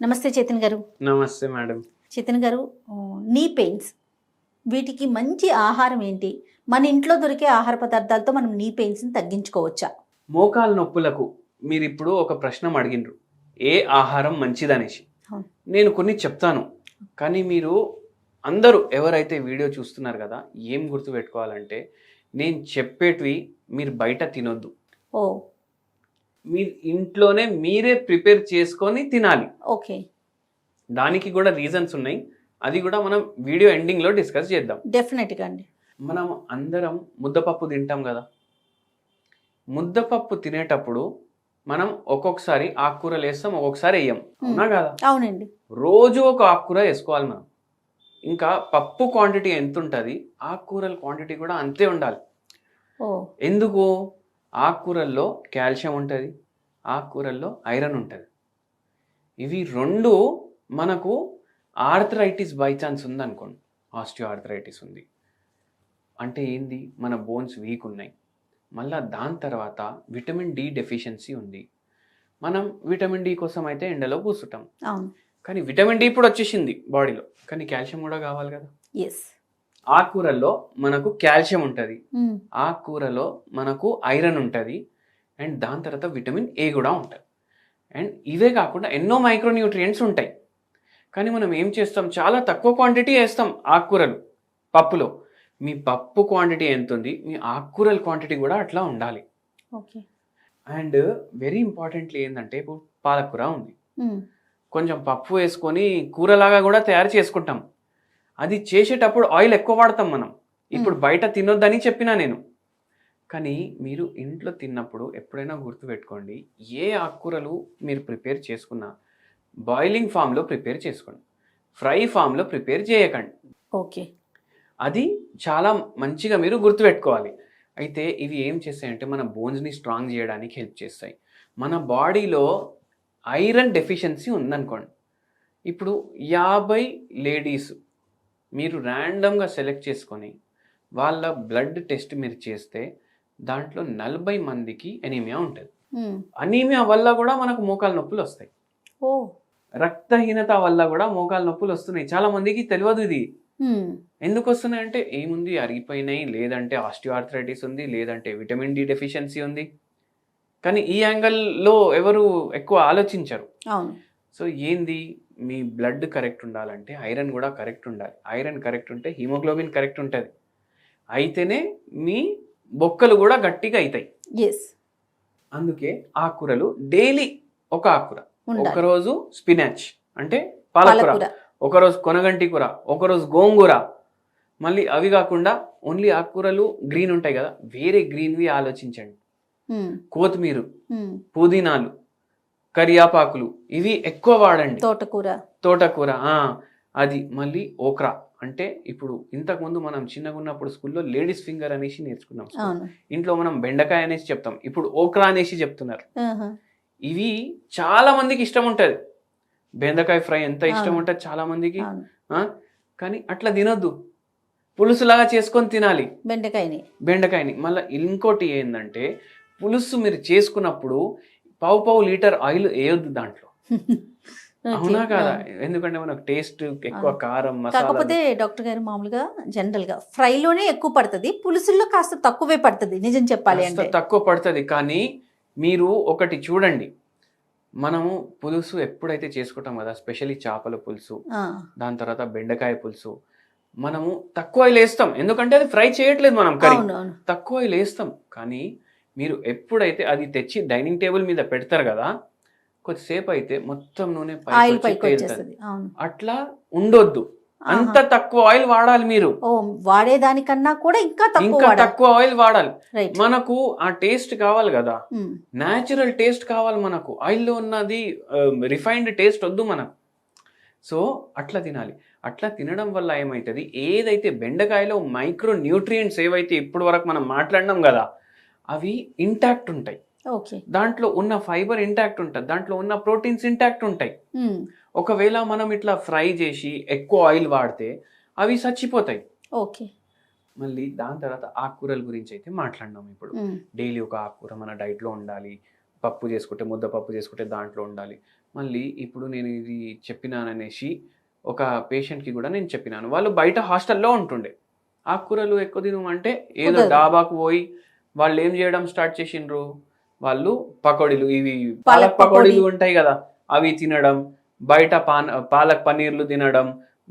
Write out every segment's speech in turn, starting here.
నమస్తే చేతన్ గారు. నమస్తే మేడం. చేతన్ గారు, నీ పెయిన్స్ వీటికి మంచి ఆహారం ఏంటి? మన ఇంట్లో దొరికే ఆహార పదార్థాలతో మనం నీ పెయిన్స్ని తగ్గించుకోవచ్చా? మోకాలు నొప్పులకు మీరిప్పుడు ఒక ప్రశ్న అడిగినరు, ఏ ఆహారం మంచిదనేసి. అవును. నేను కొన్ని చెప్తాను, కానీ మీరు అందరూ ఎవరైతే వీడియో చూస్తున్నారు కదా, ఏం గుర్తుపెట్టుకోవాలంటే నేను చెప్పేటివి మీరు బయట తినొద్దు. ఓ మీరు ఇంట్లోనే మీరే ప్రిపేర్ చేసుకొని తినాలి. ఓకే, దానికి కూడా రీజన్స్ ఉన్నాయి, అది కూడా మనం వీడియో ఎండింగ్లో డిస్కస్ చేద్దాం. డెఫినెట్గా అండి. మనం అందరం ముద్దపప్పు తింటాం కదా, ముద్దపప్పు తినేటప్పుడు మనం ఒక్కొక్కసారి ఆకుకూరలు వేస్తాం, ఒక్కొక్కసారి వేయం, అవునా కదా? అవునండి. రోజు ఒక ఆకుకూర వేసుకోవాలి మనం. ఇంకా పప్పు క్వాంటిటీ ఎంత ఉంటుంది, ఆకుకూరల క్వాంటిటీ కూడా అంతే ఉండాలి. ఓ ఎందుకు? ఆకుకూరల్లో కాల్షియం ఉంటుంది, ఆకుకూరల్లో ఐరన్ ఉంటుంది. ఇవి రెండు మనకు ఆర్థరైటిస్ బై ఛాన్స్ ఉందనుకోండి, ఆస్టియో ఆర్థరైటిస్ ఉంది అంటే ఏంది, మన బోన్స్ వీక్ ఉన్నాయి. మళ్ళీ దాని తర్వాత విటమిన్ డి డెఫిషియన్సీ ఉంది. మనం విటమిన్ డి కోసం అయితే ఎండలో కూర్చుంటాం, కానీ విటమిన్ డి ఇప్పుడు వచ్చేసింది బాడీలో, కానీ కాల్షియం కూడా కావాలి కదా. ఎస్. ఆకుకూరల్లో మనకు కాల్షియం ఉంటుంది, ఆకుకూరలో మనకు ఐరన్ ఉంటుంది, అండ్ దాని తర్వాత విటమిన్ ఏ కూడా ఉంటుంది. అండ్ ఇవే కాకుండా ఎన్నో మైక్రోన్యూట్రియంట్స్ ఉంటాయి. కానీ మనం ఏం చేస్తాం, చాలా తక్కువ క్వాంటిటీ వేస్తాం ఆకుకూరలు పప్పులో. మీ పప్పు క్వాంటిటీ ఎంత ఉంది, మీ ఆకుకూరల క్వాంటిటీ కూడా అట్లా ఉండాలి. ఓకే. అండ్ వెరీ ఇంపార్టెంట్లీ ఏంటంటే, ఇప్పుడు పాలకూర ఉంది, కొంచెం పప్పు వేసుకొని కూరలాగా కూడా తయారు చేసుకుంటాం. అది చేసేటప్పుడు ఆయిల్ ఎక్కువ వాడతాం మనం. ఇప్పుడు బయట తినొద్దని చెప్పినా నేను, కానీ మీరు ఇంట్లో తిన్నప్పుడు ఎప్పుడైనా గుర్తుపెట్టుకోండి, ఏ ఆకుకూరలు మీరు ప్రిపేర్ చేసుకున్నా బాయిలింగ్ ఫామ్లో ప్రిపేర్ చేసుకోండి, ఫ్రై ఫామ్లో ప్రిపేర్ చేయకండి. ఓకే. అది చాలా మంచిగా మీరు గుర్తుపెట్టుకోవాలి. అయితే ఇవి ఏం చేస్తాయంటే మన బోన్స్ని స్ట్రాంగ్ చేయడానికి హెల్ప్ చేస్తాయి. మన బాడీలో ఐరన్ డెఫిషియన్సీ ఉందనుకోండి, ఇప్పుడు 50 లేడీస్ మీరు ర్యాండమ్గా సెలెక్ట్ చేసుకొని వాళ్ళ బ్లడ్ టెస్ట్ మీరు చేస్తే దాంట్లో 40 మందికి ఎనీమియా ఉంటుంది. అనీమియా వల్ల కూడా మనకు మోకాలు నొప్పులు వస్తాయి. ఓ రక్తహీనత వల్ల కూడా మోకాలు నొప్పులు వస్తున్నాయి. చాలా మందికి తెలియదు ఇది. ఎందుకు వస్తున్నాయి అంటే, ఏముంది, అరిగిపోయినాయి, లేదంటే ఆస్టియోఆర్థరైటిస్ ఉంది, లేదంటే విటమిన్ డి డెఫిషియన్సీ ఉంది. కానీ ఈ యాంగిల్లో ఎవరు ఎక్కువ ఆలోచించరు. సో ఏంది, మీ బ్లడ్ కరెక్ట్ ఉండాలంటే ఐరన్ కూడా కరెక్ట్ ఉండాలి. ఐరన్ కరెక్ట్ ఉంటే హిమోగ్లోబిన్ కరెక్ట్ ఉంటుంది, అయితేనే మీ బొక్కలు కూడా గట్టిగా అవుతాయి. అందుకే ఆకుకూరలు డైలీ ఒక ఆకుకూర, ఒకరోజు స్పినాచ్ అంటే పాలకూర, ఒకరోజు కొనగంటి కూర, ఒకరోజు గోంగూర. మళ్ళీ అవి కాకుండా ఓన్లీ ఆకుకూరలు గ్రీన్ ఉంటాయి కదా, వేరే గ్రీన్వి ఆలోచించండి. కొత్తిమీర, పుదీనాలు, కరియాపాకులు, ఇవి ఎక్కువ వాడండి. తోటకూర అది. మళ్ళీ ఓక్రా అంటే, ఇప్పుడు ఇంతకుముందు మనం చిన్నగా ఉన్నప్పుడు స్కూల్లో లేడీస్ ఫింగర్ అనేసి నేర్చుకున్నాం, ఇంట్లో మనం బెండకాయ అనేసి చెప్తాం, ఇప్పుడు ఓక్రా అనేసి చెప్తున్నారు. ఇవి చాలా మందికి ఇష్టం ఉంటుంది, బెండకాయ ఫ్రై ఎంత ఇష్టం ఉంటుంది చాలా మందికి. కానీ అట్లా తినొద్దు, పులుసులాగా చేసుకొని తినాలి బెండకాయని. మళ్ళీ ఇంకోటి ఏంటంటే, పులుసు మీరు చేసుకున్నప్పుడు పావు లీటర్ ఆయిల్ వేయొద్దు దాంట్లో, అవునా కదా? ఎందుకంటే మనకు టేస్ట్ ఎక్కువ కారం మసాలా. కాకపోతే డాక్టర్ గారు, మామూలుగా జనరల్ గా ఫ్రైలోనే ఎక్కువ పడుతుంది, పులుసుల్లో కాస్త తక్కువే పడుతుంది. నిజం చెప్పాలి అంటే తక్కువ పడుతుంది. కానీ మీరు ఒకటి చూడండి, మనము పులుసు ఎప్పుడైతే చేసుకుంటాం కదా, స్పెషల్లీ చేపల పులుసు, దాని తర్వాత బెండకాయ పులుసు, మనము తక్కువ ఆయిల్ వేస్తాం, ఎందుకంటే అది ఫ్రై చేయట్లేదు మనం కర్రీ, తక్కువ ఆయిల్ వేస్తాం. కానీ మీరు ఎప్పుడైతే అది తెచ్చి డైనింగ్ టేబుల్ మీద పెడతారు కదా, కొద్దిసేపు అయితే మొత్తం నూనె పైకి తేలుతుంది. అట్లా ఉండొద్దు, అంత తక్కువ ఆయిల్ వాడాలి. మీరు వాడేదానికన్నా కూడా ఇంకా తక్కువ ఆయిల్ వాడాలి. మనకు ఆ టేస్ట్ కావాలి కదా, న్యాచురల్ టేస్ట్ కావాలి మనకు. ఆయిల్లో ఉన్నది రిఫైన్డ్ టేస్ట్ వద్దు మనకు. సో అట్లా తినాలి. అట్లా తినడం వల్ల ఏమవుతుంది, ఏదైతే బెండకాయలో మైక్రో న్యూట్రియంట్స్ ఏవైతే ఇప్పటి వరకు మనం మాట్లాడినాం కదా, అవి ఇంటాక్ట్ ఉంటాయి. దాంట్లో ఉన్న ఫైబర్ ఇంటాక్ట్ ఉంటుంది, దాంట్లో ఉన్న ప్రోటీన్స్ ఇంటాక్ట్ ఉంటాయి. ఒకవేళ మనం ఇట్లా ఫ్రై చేసి ఎక్కువ ఆయిల్ వాడితే అవి చచ్చిపోతాయి. మళ్ళీ దాని తర్వాత ఆకుకూరల గురించి అయితే మాట్లాడినాం. ఇప్పుడు డైలీ ఒక ఆకుకూర మన డైట్లో ఉండాలి. పప్పు చేసుకుంటే, ముద్దపప్పు చేసుకుంటే దాంట్లో ఉండాలి. మళ్ళీ ఇప్పుడు నేను ఇది చెప్పినాననేసి ఒక పేషెంట్కి కూడా నేను చెప్పినాను. వాళ్ళు బయట హాస్టల్లో ఉంటుండే. ఆకుకూరలు ఎక్కువ తినమంటే ఏదో కుదరదు. డాబాకు పోయి వాళ్ళు ఏం చేయడం స్టార్ట్ చేసిండ్రు, వాళ్ళు పకోడీలు, ఇవి పాలక్ పాలక్ పకోడీ. పకోడీలు ఉంటాయి కదా, అవి తినడం, బయట పాలక్ పన్నీర్లు తినడం.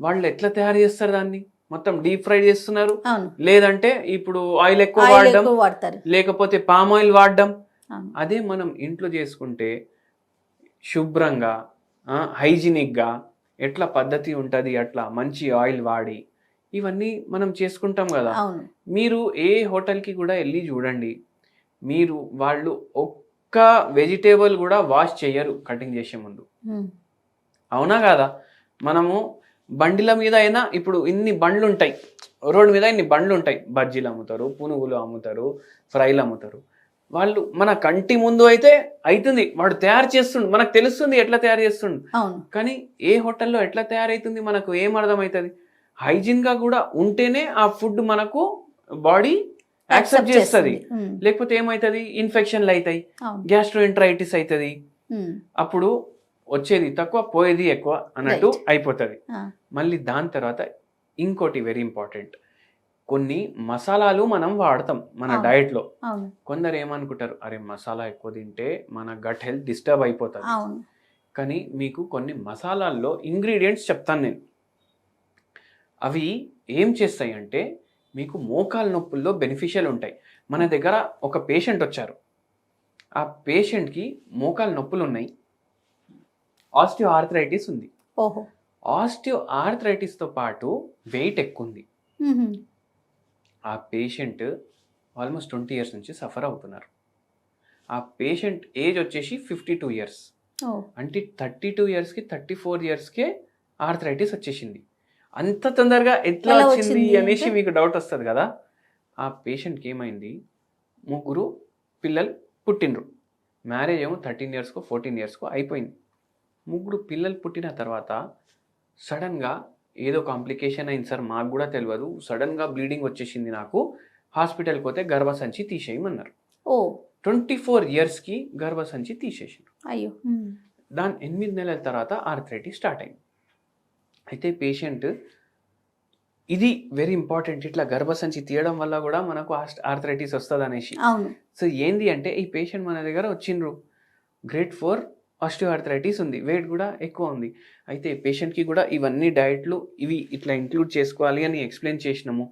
వాళ్ళు ఎట్లా తయారు చేస్తారు దాన్ని? మొత్తం డీప్ ఫ్రై చేస్తున్నారు, అవును, లేదంటే ఇప్పుడు ఆయిల్ ఎక్కువ ఆయిల్ వాడడం, ఎక్కువ వాడతారు. లేకపోతే పామ్ ఆయిల్ వాడడం. అవును. అదే మనం ఇంట్లో చేసుకుంటే శుభ్రంగా హైజీనిక్గా ఎట్లా పద్ధతి ఉంటుంది అట్లా మంచి ఆయిల్ వాడి ఇవన్నీ మనం చేసుకుంటాం కదా. అవును. మీరు ఏ హోటల్కి కూడా వెళ్ళి చూడండి, మీరు వాళ్ళు ఒక్క వెజిటేబుల్ కూడా వాష్ చేయరు కటింగ్ చేసే ముందు. ఉమ్. అవునా కాదా? మనము బండిల మీద అయినా ఇప్పుడు ఇన్ని బండ్లు ఉంటాయి, రోడ్డు మీద ఇన్ని బండ్లు ఉంటాయి, బజ్జీలు అమ్ముతారు, పునుగులు అమ్ముతారు, ఫ్రైలు అమ్ముతారు. వాళ్ళు మన కంటి ముందు అయితే అవుతుంది, వాడు తయారు చేస్తుండు, మనకు తెలుస్తుంది ఎట్లా తయారు చేస్తుండు. అవును. కానీ ఏ హోటల్లో ఎట్లా తయారవుతుంది మనకు ఏం అర్థమవుతుంది? హైజీన్గా కూడా ఉంటేనే ఆ ఫుడ్ మనకు బాడీ యాక్సెప్ట్ చేస్తుంది. ఉమ్. లేకపోతే ఏమవుతుంది, ఇన్ఫెక్షన్లు అవుతాయి, అవును. గ్యాస్ట్రోఎంటరైటిస్ అవుతుంది. ఉమ్. అప్పుడు వచ్చేది తక్కువ పోయేది ఎక్కువ అన్నట్టు Right. అయిపోతుంది. ఆ. మళ్ళీ దాని తర్వాత ఇంకోటి వెరీ ఇంపార్టెంట్, కొన్ని మసాలాలు మనం వాడతాం మన అవును. డయట్లో. అవును. కొందరు ఏమనుకుంటారు, అరే మసాలా ఎక్కువ తింటే మన గట్ హెల్త్ డిస్టర్బ్ అయిపోతుంది. అవును. కానీ మీకు కొన్ని మసాలాల్లో ఇంగ్రీడియంట్స్ చెప్తాను నేను. అవి ఏం చేస్తాయి అంటే మీకు మోకాలు నొప్పుల్లో బెనిఫిషియల్ ఉంటాయి. మన దగ్గర ఒక పేషెంట్ వచ్చారు, ఆ పేషెంట్కి మోకాలు నొప్పులు ఉన్నాయి, ఆస్టియో ఆర్థరైటిస్ ఉంది. ఓహో. ఆస్టియో ఆర్థరైటిస్తో పాటు వెయిట్ ఎక్కువ ఉంది. ఉహుం. ఆ పేషెంట్ ఆల్మోస్ట్ 20 ఇయర్స్ నుంచి సఫర్ అవుతున్నారు. ఆ పేషెంట్ ఏజ్ వచ్చేసి 52 ఇయర్స్. ఓ. అంటే 32 ఇయర్స్కి 34 ఇయర్స్కే ఆర్థరైటిస్ వచ్చేసింది. అంత తొందరగా ఎట్లా ఎలా వచ్చింది వచ్చింది అనేసి అంటే? మీకు డౌట్ వస్తుంది కదా. ఆ పేషెంట్కి ఏమైంది, 3 పిల్లలు పుట్టినరు. మ్యారేజ్ ఏమో 13 ఇయర్స్కో 14 ఇయర్స్కో అయిపోయింది. 3 పిల్లలు పుట్టిన తర్వాత సడన్గా ఏదో కాంప్లికేషన్ అయింది సార్, మాకు కూడా తెలియదు, సడన్గా బ్లీడింగ్ వచ్చేసింది నాకు, హాస్పిటల్కి పోతే గర్భసంచి తీసేయమన్నారు. ఓ. 24 ఇయర్స్కి గర్భసంచి తీసేసారు. అయ్యో. ఉమ్. దాని 8 నెలల తర్వాత ఆర్థరైటిస్ స్టార్ట్ అయింది. అయితే పేషెంట్, ఇది వెరీ ఇంపార్టెంట్, ఇట్లా గర్భసంచి తీయడం వల్ల కూడా మనకు ఆర్థరైటిస్ వస్తుంది అనేసి. అవును. సో ఏంది అంటే ఈ పేషెంట్ మన దగ్గర వచ్చిండ్రు, గ్రేడ్ 4 ఆస్టియో ఆర్థరైటిస్ ఉంది, వెయిట్ కూడా ఎక్కువ ఉంది. అయితే పేషెంట్కి కూడా ఇవన్నీ డయట్లు ఇవి ఇట్లా ఇంక్లూడ్ చేసుకోవాలి అని ఎక్స్ప్లెయిన్ చేసినాము.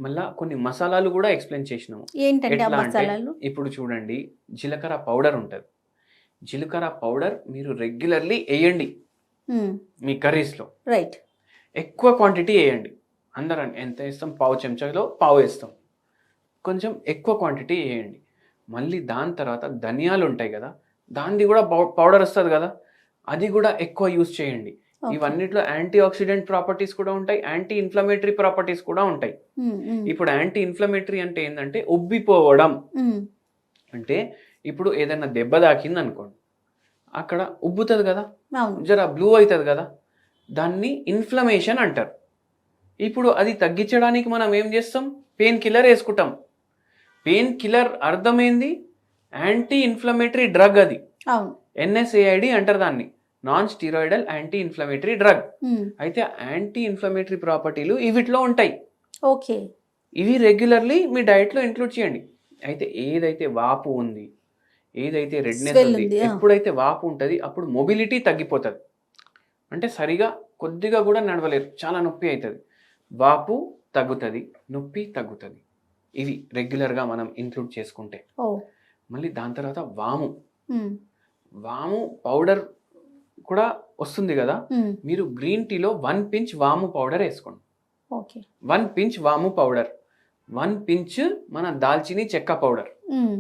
మళ్ళీ కొన్ని మసాలాలు కూడా ఎక్స్ప్లెయిన్ చేసినాము. ఏంటంటే ఆ ఎట్లా అంటే మసాలాలు? ఇప్పుడు చూడండి, జీలకర్ర పౌడర్ ఉంటుంది. జీలకర్ర పౌడర్ మీరు రెగ్యులర్లీ వేయండి ఉమ్. మీ కర్రీస్లో, రైట్. ఎక్కువ క్వాంటిటీ వేయండి. అందరం ఎంత వేస్తాం, పావు చెంచాలో పావు వేస్తాం, కొంచెం ఎక్కువ క్వాంటిటీ వేయండి. మళ్ళీ దాని తర్వాత ధనియాలు ఉంటాయి కదా, దానిది కూడా పౌడర్ వస్తుంది కదా, అది కూడా ఎక్కువ యూస్ చేయండి. Okay. ఇవన్నిట్లో యాంటీ ఆక్సిడెంట్ ప్రాపర్టీస్ కూడా ఉంటాయి, యాంటీ ఇన్ఫ్లమేటరీ ప్రాపర్టీస్ కూడా ఉంటాయి. ఉమ్. ఉమ్. ఇప్పుడు యాంటీ ఇన్ఫ్లమేటరీ అంటే ఏంటంటే ఉబ్బిపోవడం. ఉమ్. అంటే ఇప్పుడు ఏదైనా దెబ్బ తాకింది అనుకోండి, అక్కడ ఉబ్బుతుంది కదా, అవును. జర బ్లూ అవుతుంది కదా, దాన్ని ఇన్ఫ్లమేషన్ అంటారు. ఇప్పుడు అది తగ్గించడానికి మనం ఏం చేస్తాం, పెయిన్ కిల్లర్ వేసుకుంటాం. పెయిన్ కిల్లర్ అర్థమైంది, యాంటీ ఇన్ఫ్లమేటరీ డ్రగ్. అది అవును. NSAID అంటారు దాన్ని, non steroidal anti inflammatory drug. ఉమ్. అయితే యాంటీ ఇన్ఫ్లమేటరీ ప్రాపర్టీలు ఇవిట్లో ఉంటాయి. ఓకే. ఇవి రెగ్యులర్లీ మీ డైట్లో ఇంక్లూడ్ చేయండి. అయితే ఏదైతే వాపు ఉంది, ఏదైతే రెడ్నెస్ Swell ఉంది, ఉంది, ఎప్పుడైతే వాపు ఉంటుంది అప్పుడు మొబిలిటీ తగ్గిపోతుంది. అంటే సరిగా కొద్దిగా కూడా నడవలేరు, చాలా నొప్పి అవుతుంది. వాపు తగ్గుతుంది, నొప్పి తగ్గుతుంది. ఇవి రెగ్యులర్గా మనం ఇంక్లూడ్ చేసుకుంటే. ఓ. మళ్ళీ దాని తర్వాత వాము. ఉమ్. వాము పౌడర్ కూడా వస్తుంది కదా, ఉమ్. మీరు గ్రీన్ టీలో 1 పించ్ వాము పౌడర్ వేసుకోండి. ఓకే. 1 పించ్ వాము పౌడర్, 1 పించ్ మన దాల్చిని చెక్క పౌడర్. ఉమ్.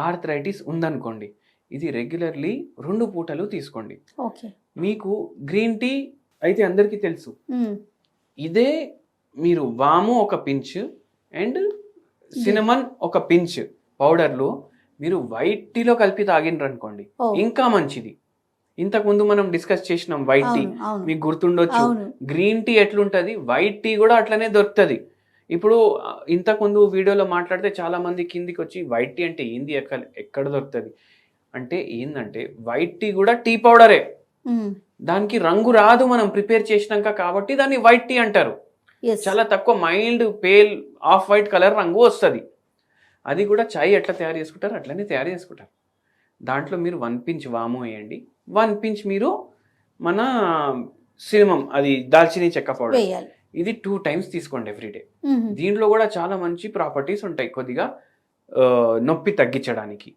ఆర్థరైటిస్ ఉందనుకోండి, ఇది రెగ్యులర్లీ 2 పూటలు తీసుకోండి. ఓకే. మీకు గ్రీన్ టీ అయితే అందరికీ తెలుసు, ఉమ్. ఇదే మీరు వాము ఒక పించ్ అండ్ సినమన్ ఒక పించ్ పౌడర్లో మీరు వైట్ టీలో కలిపి తాగినరు అనుకోండి, ఓ. ఇంకా మంచిది. ఇంతకుముందు మనం డిస్కస్ చేసినాం వైట్ టీ, అవును. అవును. మీకు గుర్తుండొచ్చు. అవును. గ్రీన్ టీ ఎట్లుంటుంది, వైట్ టీ కూడా అట్లనే దొరుకుతుంది. ఇప్పుడు ఇంతకుముందు వీడియోలో మాట్లాడితే చాలా మంది కిందికి వచ్చి వైట్ టీ అంటే ఏంది, ఎక్కడ దొరుకుతుంది అంటే ఏంటంటే వైట్ టీ కూడా టీ పౌడరే. దానికి రంగు రాదు మనం ప్రిపేర్ చేసినాక, కాబట్టి దాన్ని వైట్ టీ అంటారు. చాలా తక్కువ mild pale off white colour రంగు వస్తుంది. అది కూడా చాయ్ ఎట్లా తయారు చేసుకుంటారు అట్లనే తయారు చేసుకుంటారు. దాంట్లో మీరు 1 pinch వాము వేయండి, 1 pinch మీరు మన సినిమం అది దాల్చిని చెక్క పౌడర్, ఇది 2 times తీసుకోండి ఎవ్రీడే. దీంట్లో కూడా చాలా మంచి ప్రాపర్టీస్ ఉంటాయి కొద్దిగా నొప్పి తగ్గించడానికి.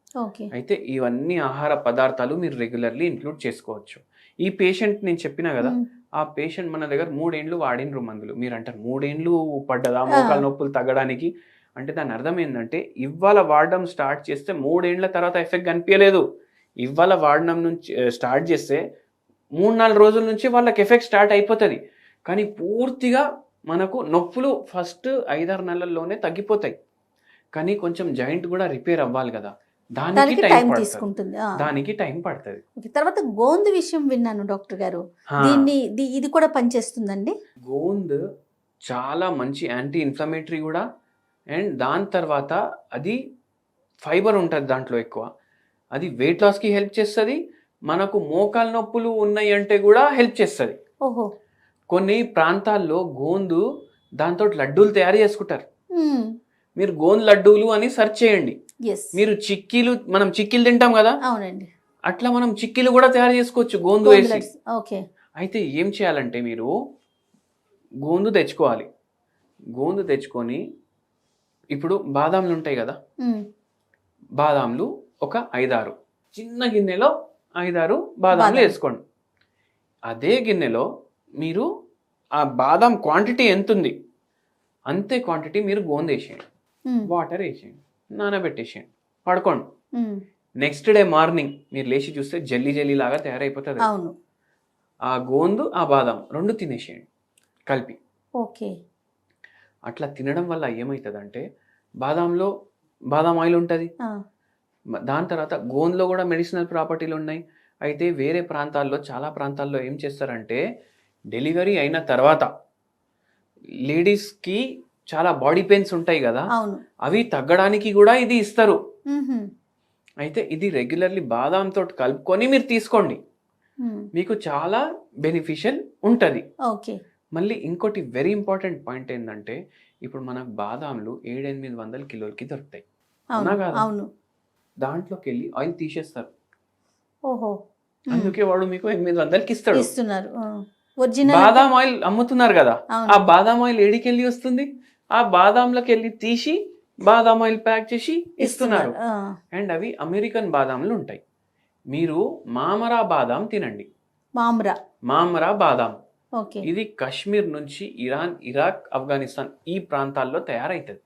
అయితే ఇవన్నీ ఆహార పదార్థాలు మీరు రెగ్యులర్లీ ఇంక్లూడ్ చేసుకోవచ్చు. ఈ పేషెంట్ నేను చెప్పినా కదా, ఆ పేషెంట్ మన దగ్గర 3 ఏండ్లు వాడినరు మందులు. మీరు అంటారు 3 ఏండ్లు పడ్డదా మోకాలు నొప్పులు తగ్గడానికి అంటే, దాని అర్థం ఏంటంటే ఇవాళ వాడడం స్టార్ట్ చేస్తే 3 ఏండ్ల తర్వాత ఎఫెక్ట్ కనిపించలేదు. ఇవాళ వాడడం నుంచి స్టార్ట్ చేస్తే 3-4 రోజుల నుంచి వాళ్ళకి ఎఫెక్ట్ స్టార్ట్ అయిపోతుంది. కానీ పూర్తిగా మనకు నొప్పులు ఫస్ట్ 5-6 నెలల్లోనే తగ్గిపోతాయి. కానీ కొంచెం జాయింట్ కూడా రిపేర్ అవ్వాలి కదా, దానికి టైం తీసుకుంటుంది. దానికి టైం పడుతుంది. తర్వాత గోంద్ విషయం విన్నాను డాక్టర్ గారు, ఇది కూడా పనిచేస్తుందండి? గోంద్ చాలా మంచి యాంటీ ఇన్ఫ్లమేటరీ కూడా, అండ్ దాని తర్వాత అది ఫైబర్ ఉంటుంది దాంట్లో ఎక్కువ, అది వెయిట్ లాస్కి హెల్ప్ చేస్తుంది. మనకు మోకాలు నొప్పులు ఉన్నాయి అంటే కూడా హెల్ప్ చేస్తుంది. ఓహో. కొన్ని ప్రాంతాల్లో గోందు దాంతో లడ్డూలు తయారు చేసుకుంటారు. మీరు గోంద్ లడ్డూలు అని సెర్చ్ చేయండి. మీరు చిక్కీలు, మనం చిక్కీలు తింటాం కదా, అవునండి, అట్లా మనం చిక్కీలు కూడా తయారు చేసుకోవచ్చు గోందు వేసి. అయితే ఏం చేయాలంటే మీరు గోందు తెచ్చుకోవాలి. గోందు తెచ్చుకొని ఇప్పుడు బాదాంలు ఉంటాయి కదా, బాదాంలు ఒక 5-6 చిన్న గిన్నెలో 5-6 బాదాంలు వేసుకోండి. అదే గిన్నెలో మీరు ఆ బాదాం క్వాంటిటీ ఎంత ఉంది అంతే క్వాంటిటీ మీరు గోందు వేసేయండి, వాటర్ వేసేయండి, నానబెట్టేసేయండి, పడుకోండి. నెక్స్ట్ డే మార్నింగ్ మీరు లేచి చూస్తే జల్లీ జల్లీ లాగా తయారైపోతుంది. ఆ గోందు ఆ బాదాం 2 తినేసేయండి కలిపి. అట్లా తినడం వల్ల ఏమవుతుందంటే, బాదాంలో బాదాం ఆయిల్ ఉంటుంది, దాని తర్వాత గోందులో కూడా మెడిసినల్ ప్రాపర్టీలు ఉన్నాయి. అయితే వేరే ప్రాంతాల్లో, చాలా ప్రాంతాల్లో ఏం చేస్తారంటే, డెలివరీ అయిన తర్వాత లేడీస్కి చాలా బాడీ పెయిన్స్ ఉంటాయి కదా, అవి తగ్గడానికి కూడా ఇది ఇస్తారు. అయితే ఇది రెగ్యులర్లీ బాదాంతో కలుపుకొని మీరు తీసుకోండి, మీకు చాలా బెనిఫిషియల్ ఉంటుంది. మళ్ళీ ఇంకోటి వెరీ ఇంపార్టెంట్ పాయింట్ ఏంటంటే, ఇప్పుడు మనకు బాదాంలు 700-800 కిలోలకి దొరుకుతాయి. దాంట్లోకి వెళ్ళి ఆయిల్ తీసేస్తారు. అందుకే వాడు మీకు 800కి ఇస్తాడు. బాదాం ఆయిల్ అమ్ముతున్నారు కదా, ఆ బాదాం ఆయిల్ ఏడికెళ్ళి వస్తుంది, ఆ బాదాంలోకి వెళ్ళి తీసి బాదాం ఆయిల్ ప్యాక్ చేసి ఇస్తున్నారు. అండ్ అవి అమెరికన్ బాదాంలు ఉంటాయి. మీరు మామరా బాదాం తినండి. మామరా బాదాం ఇది కాశ్మీర్ నుంచి ఇరాన్, ఇరాక్, ఆఫ్ఘనిస్తాన్ ఈ ప్రాంతాల్లో తయారైతుంది.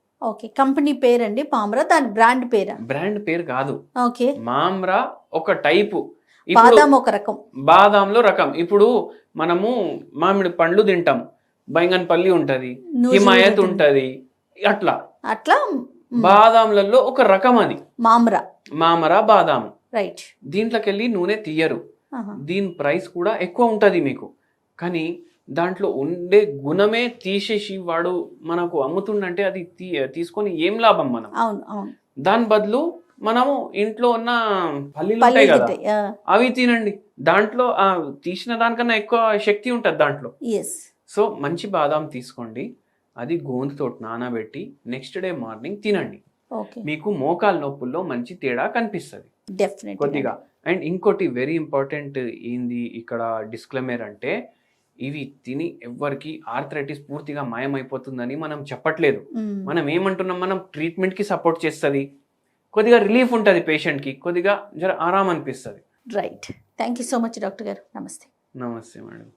కంపెనీ పేరండి మామ్రా, దాని బ్రాండ్ పేరా? బ్రాండ్ పేరు కాదు. మామ్రా ఒక టైపు, ఒక రకం బాదాంలో రకం. ఇప్పుడు మనము మామిడి పండ్లు తింటాం, బైంగన్పల్లి ఉంటది, హిమాయత్ ఉంటది, అట్లా అట్లా బాదాంలలో ఒక రకం అది మామరా బాదాం. దీంట్లోకి వెళ్ళి నూనె తీయరు, దీని ప్రైస్ కూడా ఎక్కువ ఉంటది మీకు. కానీ దాంట్లో ఉండే గుణమే తీసేసి వాడు మనకు అమ్ముతుండంటే అది తీసుకొని ఏం లాభం మనం? దాని బదులు మనము ఇంట్లో ఉన్న పల్లీలు ఉంటాయి కదా, అవి తినండి. దాంట్లో తీసిన దానికన్నా ఎక్కువ శక్తి ఉంటుంది దాంట్లో. సో మంచి బాదాం తీసుకోండి, అది గోందుతో నానబెట్టి నెక్స్ట్ డే మార్నింగ్ తినండి. మీకు మోకాలు నొప్పుల్లో మంచి తేడా కనిపిస్తుంది కొద్దిగా. అండ్ ఇంకోటి వెరీ ఇంపార్టెంట్ ఏంది ఇక్కడ డిస్క్లైమర్ అంటే, ఇవి తిని ఎవ్వరికి ఆర్థరైటిస్ పూర్తిగా మాయమైపోతుందని మనం చెప్పట్లేదు. మనం ఏమంటున్నాం, మనం ట్రీట్మెంట్కి సపోర్ట్ చేస్తుంది, కొద్దిగా రిలీఫ్ ఉంటుంది పేషెంట్కి, కొద్దిగా జర ఆరాం అనిపిస్తుంది. Right. Thank you so much doctor గారు. నమస్తే. నమస్తే మేడం.